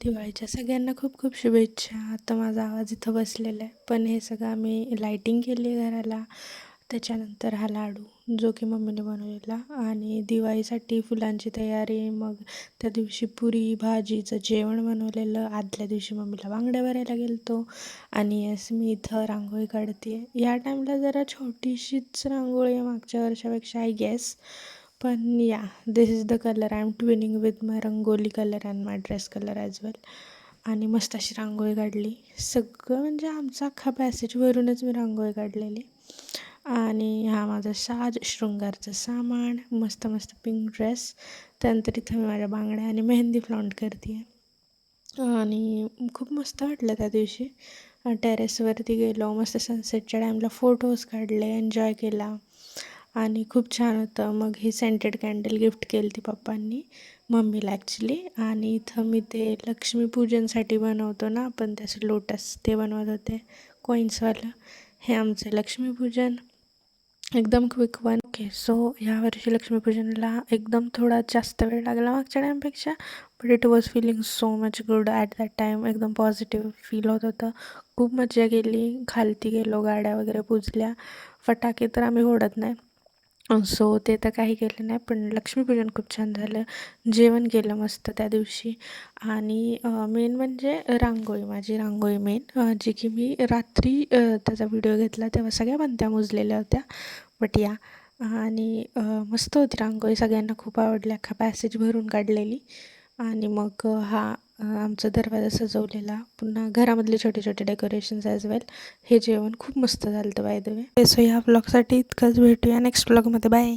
दिवाळीच्या सगळ्यांना खूप खूप शुभेच्छा. आता माझा आवाज इथं बसलेला आहे, पण हे सगळं आम्ही लाईटिंग केली आहे घराला. त्याच्यानंतर हा लाडू जो की मम्मीने बनवलेला, आणि दिवाळीसाठी फुलांची तयारी. मग त्या दिवशी पुरी भाजीचं जेवण बनवलेलं. आदल्या दिवशी मम्मीला बांगड्या भरायला गेलतो. आणि येस, मी इथं रांगोळी काढते. या टाईमला जरा छोटीशीच रांगोळी आहे मागच्या वर्षापेक्षा, आय गेस. पण या, this is the colour I am twinning with my rangoli colour and my dress colour as well. आणि मस्त अशी रांगोळी काढली. सगळं म्हणजे आमचा अख्खा पॅसेजवरूनच मी रांगोळी काढलेली. आणि हा माझा साज, शृंगारचं सामान, मस्त मस्त पिंक ड्रेस. त्यानंतर इथं मी माझ्या बांगड्या आणि मेहंदी फ्लॉन्ट करते आहे. आणि खूप मस्त वाटलं त्या दिवशी. टेरेसवरती गेलो, मस्त सनसेटच्या टाईमला फोटोज काढले, एन्जॉय केला आणि खूप छान होतं. मग ही सेंटेड कॅन्डल गिफ्ट केली ती पप्पांनी मम्मीला ॲक्च्युली. आणि इथं मी ते लक्ष्मीपूजनसाठी बनवतो ना आपण त्याचं लोटस, ते बनवत होते कॉईन्सवालं. हे आमचं लक्ष्मीपूजन एकदम क्विक वन. ओके, सो ह्यावर्षी लक्ष्मीपूजनला एकदम थोडा जास्त वेळ लागला मागच्या टाईमपेक्षा, but it was feeling so much good at that time. एकदम पॉझिटिव्ह फील होत होतं. खूप मजा केली. खालती गेलो, गाड्या वगैरे पुजल्या. फटाके तर आम्ही फोडत नाही, सो ते तर काही केलं नाही, पण लक्ष्मीपूजन खूप छान झालं. जेवण केलं मस्त त्या दिवशी. आणि मेन म्हणजे रांगोळी, माझी रांगोळी मेन, जी की मी रात्री त्याचा व्हिडिओ घेतला तेव्हा सगळ्या बनत्या मुजलेल्या होत्या. बट या, आणि मस्त होती रांगोळी, सगळ्यांना खूप आवडली. अख्खा पॅसेज भरून काढलेली. आणि मग हा आमचा दरवाजा सजवलेला, पुन्हा घरामधले छोटे छोटे डेकोरेशन्स ॲज वेल. हे जेवण खूप मस्त झालं होतं बाय द वे. सो ह्या व्लॉगसाठी इतकंच. भेटूया नेक्स्ट व्लॉगमध्ये. बाय.